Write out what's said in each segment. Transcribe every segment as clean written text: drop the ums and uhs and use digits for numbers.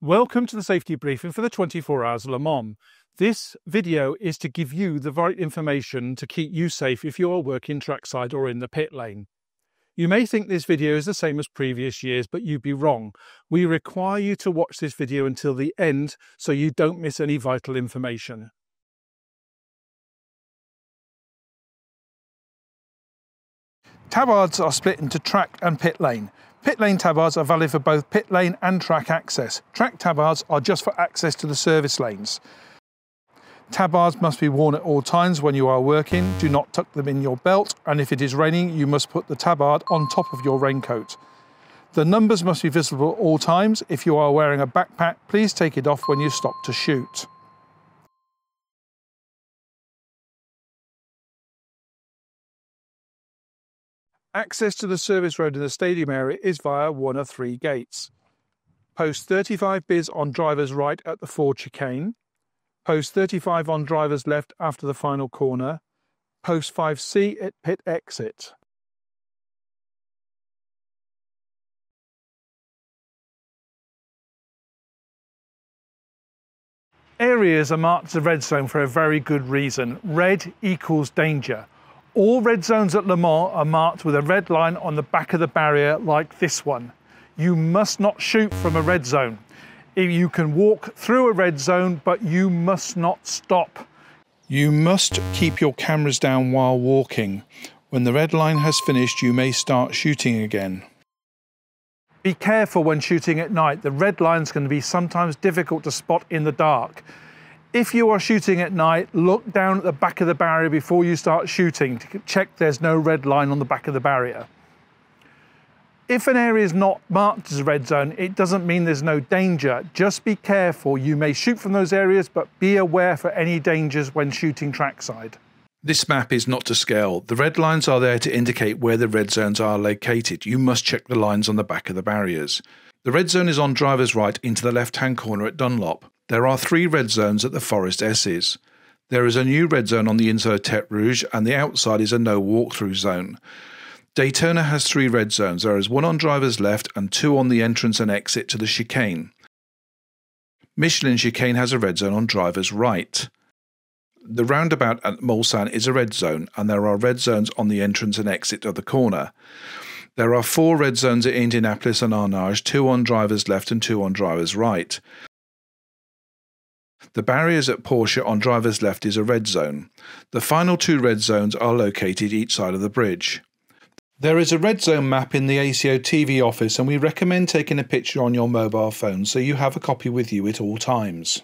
Welcome to the safety briefing for the 24 Hours of Le Mans. This video is to give you the right information to keep you safe if you are working trackside or in the pit lane. You may think this video is the same as previous years, but you'd be wrong. We require you to watch this video until the end so you don't miss any vital information. Tabards are split into track and pit lane. Pit lane tabards are valid for both pit lane and track access. Track tabards are just for access to the service lanes. Tabards must be worn at all times when you are working. Do not tuck them in your belt, and if it is raining, you must put the tabard on top of your raincoat. The numbers must be visible at all times. If you are wearing a backpack, please take it off when you stop to shoot. Access to the service road in the stadium area is via one of three gates. Post 35 bis on driver's right at the Ford chicane. Post 35 on driver's left after the final corner. Post 5C at pit exit. Areas are marked as a red zone for a very good reason. Red equals danger. All red zones at Le Mans are marked with a red line on the back of the barrier like this one. You must not shoot from a red zone. You can walk through a red zone, but you must not stop. You must keep your cameras down while walking. When the red line has finished, you may start shooting again. Be careful when shooting at night. The red line's going to be sometimes difficult to spot in the dark. If you are shooting at night, look down at the back of the barrier before you start shooting to check there's no red line on the back of the barrier. If an area is not marked as a red zone, it doesn't mean there's no danger. Just be careful. You may shoot from those areas, but be aware for any dangers when shooting trackside. This map is not to scale. The red lines are there to indicate where the red zones are located. You must check the lines on the back of the barriers. The red zone is on driver's right into the left-hand corner at Dunlop. There are 3 red zones at the Forest S's. There is a new red zone on the inside of Tete Rouge, and the outside is a no walkthrough zone. Daytona has 3 red zones. There is 1 on driver's left and 2 on the entrance and exit to the chicane. Michelin chicane has a red zone on driver's right. The roundabout at Mulsanne is a red zone, and there are red zones on the entrance and exit of the corner. There are 4 red zones at Indianapolis and Arnage, 2 on driver's left and 2 on driver's right. The barriers at Porsche on driver's left is a red zone. The final 2 red zones are located each side of the bridge. There is a red zone map in the ACO TV office, and we recommend taking a picture on your mobile phone so you have a copy with you at all times.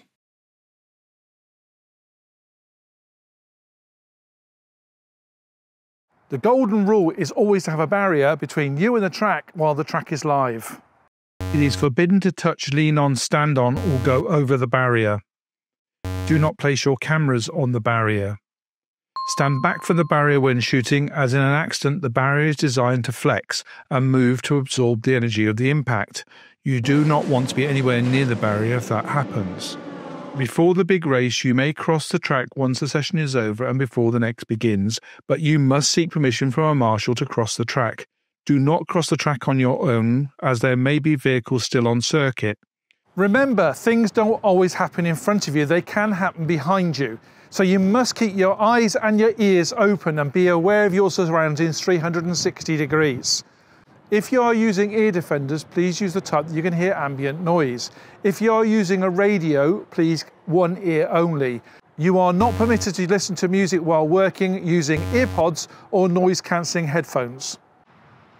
The golden rule is always to have a barrier between you and the track while the track is live. It is forbidden to touch, lean on, stand on, or go over the barrier. Do not place your cameras on the barrier. Stand back from the barrier when shooting, as in an accident the barrier is designed to flex and move to absorb the energy of the impact. You do not want to be anywhere near the barrier if that happens. Before the big race, you may cross the track once the session is over and before the next begins, but you must seek permission from a marshal to cross the track. Do not cross the track on your own, as there may be vehicles still on circuit. Remember, things don't always happen in front of you, they can happen behind you. So you must keep your eyes and your ears open and be aware of your surroundings 360 degrees. If you are using ear defenders, please use the type that you can hear ambient noise. If you are using a radio, please one ear only. You are not permitted to listen to music while working using earpods or noise-cancelling headphones.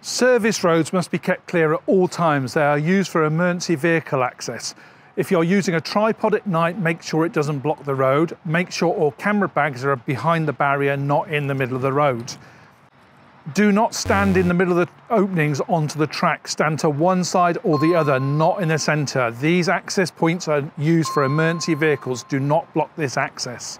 Service roads must be kept clear at all times. They are used for emergency vehicle access. If you're using a tripod at night, make sure it doesn't block the road. Make sure all camera bags are behind the barrier, not in the middle of the road. Do not stand in the middle of the openings onto the track. Stand to one side or the other, not in the centre. These access points are used for emergency vehicles. Do not block this access.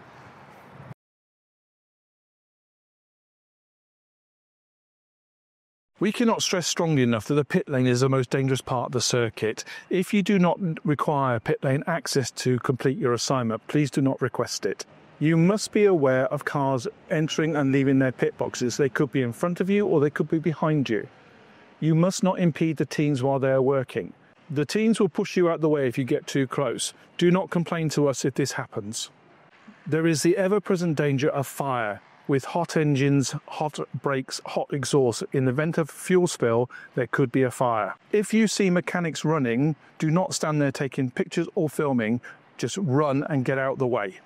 We cannot stress strongly enough that the pit lane is the most dangerous part of the circuit. If you do not require pit lane access to complete your assignment, please do not request it. You must be aware of cars entering and leaving their pit boxes. They could be in front of you or they could be behind you. You must not impede the teams while they are working. The teams will push you out the way if you get too close. Do not complain to us if this happens. There is the ever-present danger of fire. With hot engines, hot brakes, hot exhaust, in the event of fuel spill, there could be a fire. If you see mechanics running, do not stand there taking pictures or filming, just run and get out the way.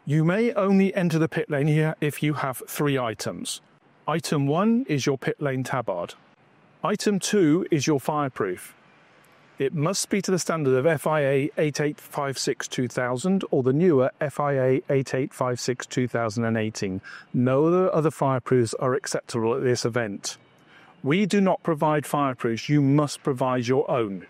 You may only enter the pit lane here if you have 3 items. Item 1 is your pit lane tabard. Item 2 is your fireproof. It must be to the standard of FIA 8856-2000 or the newer FIA 8856-2018. No other fireproofs are acceptable at this event. We do not provide fireproofs, you must provide your own.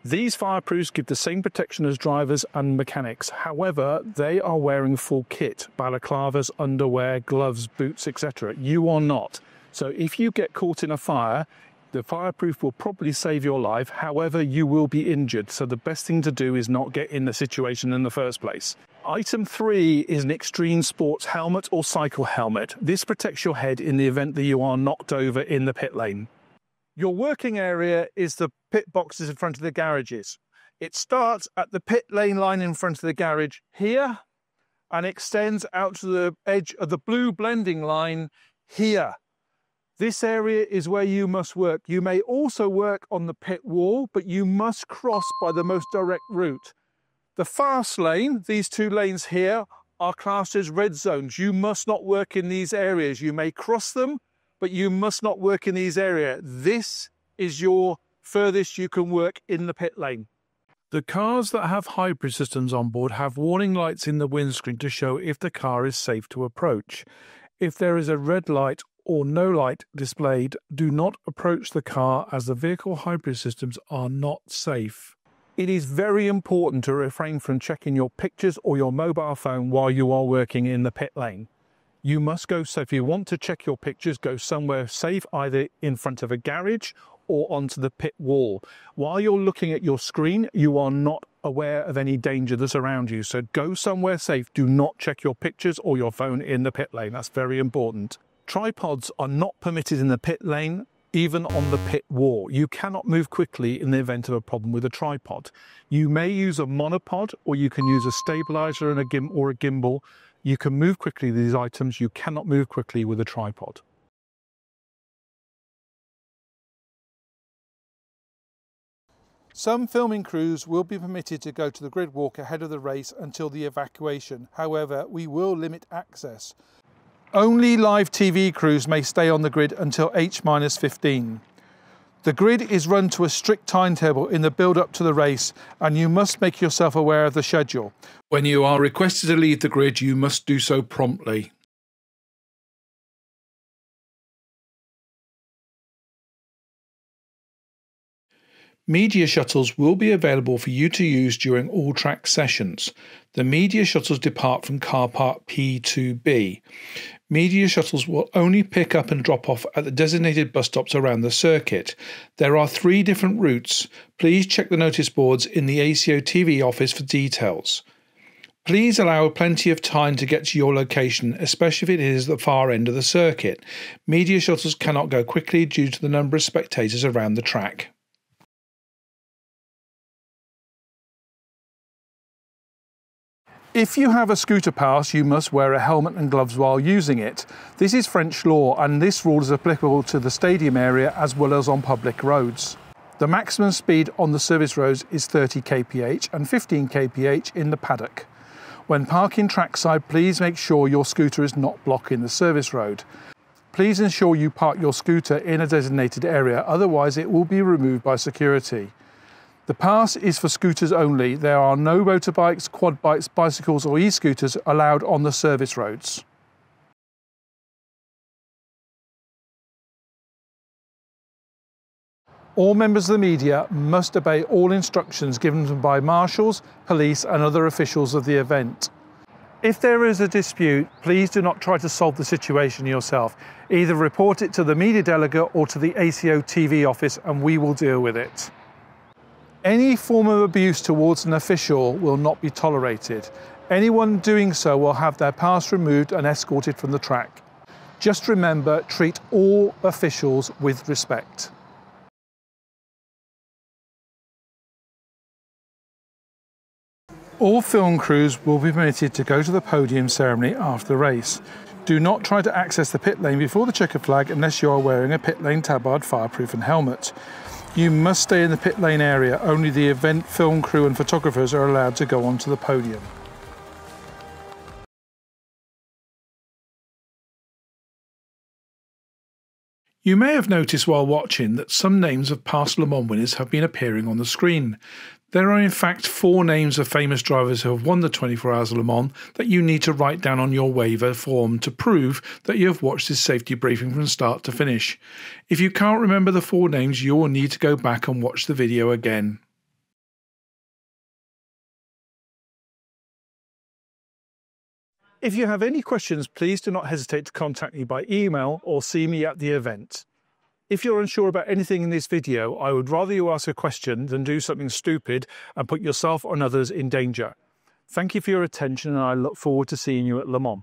These fireproofs give the same protection as drivers and mechanics. However, they are wearing full kit, balaclavas, underwear, gloves, boots, etc. You are not. So if you get caught in a fire, the fireproof will probably save your life. However, you will be injured. So the best thing to do is not get in the situation in the first place. Item 3 is an extreme sports helmet or cycle helmet. This protects your head in the event that you are knocked over in the pit lane. Your working area is the pit boxes in front of the garages. It starts at the pit lane line in front of the garage here and extends out to the edge of the blue blending line here. This area is where you must work. You may also work on the pit wall, but you must cross by the most direct route. The fast lane, these 2 lanes here, are classed as red zones. You must not work in these areas. You may cross them, but you must not work in these areas. This is your furthest you can work in the pit lane. The cars that have hybrid systems on board have warning lights in the windscreen to show if the car is safe to approach. If there is a red light or no light displayed, do not approach the car as the vehicle hybrid systems are not safe. It is very important to refrain from checking your pictures or your mobile phone while you are working in the pit lane. You must go, so if you want to check your pictures, go somewhere safe, either in front of a garage or onto the pit wall. While you're looking at your screen, you are not aware of any danger that's around you. So go somewhere safe. Do not check your pictures or your phone in the pit lane. That's very important. Tripods are not permitted in the pit lane, even on the pit wall. You cannot move quickly in the event of a problem with a tripod. You may use a monopod, or you can use a stabilizer and a gimbal. You can move quickly with these items. You cannot move quickly with a tripod. Some filming crews will be permitted to go to the grid walk ahead of the race until the evacuation. However, we will limit access. Only live TV crews may stay on the grid until H-15. The grid is run to a strict timetable in the build-up to the race, and you must make yourself aware of the schedule. When you are requested to leave the grid, you must do so promptly. Media shuttles will be available for you to use during all track sessions. The media shuttles depart from car park P2B. Media shuttles will only pick up and drop off at the designated bus stops around the circuit. There are 3 different routes. Please check the notice boards in the ACO TV office for details. Please allow plenty of time to get to your location, especially if it is the far end of the circuit. Media shuttles cannot go quickly due to the number of spectators around the track. If you have a scooter pass, you must wear a helmet and gloves while using it. This is French law, and this rule is applicable to the stadium area as well as on public roads. The maximum speed on the service roads is 30 kph and 15 kph in the paddock. When parking trackside, please make sure your scooter is not blocking the service road. Please ensure you park your scooter in a designated area, otherwise it will be removed by security. The pass is for scooters only. There are no motorbikes, quad bikes, bicycles or e-scooters allowed on the service roads. All members of the media must obey all instructions given them by marshals, police and other officials of the event. If there is a dispute, please do not try to solve the situation yourself. Either report it to the media delegate or to the ACO TV office and we will deal with it. Any form of abuse towards an official will not be tolerated. Anyone doing so will have their pass removed and escorted from the track. Just remember, treat all officials with respect. All film crews will be permitted to go to the podium ceremony after the race. Do not try to access the pit lane before the checker flag unless you are wearing a pit lane tabard, fireproof and helmet. You must stay in the pit lane area. Only the event film crew and photographers are allowed to go onto the podium. You may have noticed while watching that some names of past Le Mans winners have been appearing on the screen. There are in fact 4 names of famous drivers who have won the 24 Hours of Le Mans that you need to write down on your waiver form to prove that you have watched this safety briefing from start to finish. If you can't remember the 4 names, you will need to go back and watch the video again. If you have any questions, please do not hesitate to contact me by email or see me at the event. If you're unsure about anything in this video, I would rather you ask a question than do something stupid and put yourself and others in danger. Thank you for your attention, and I look forward to seeing you at Le Mans.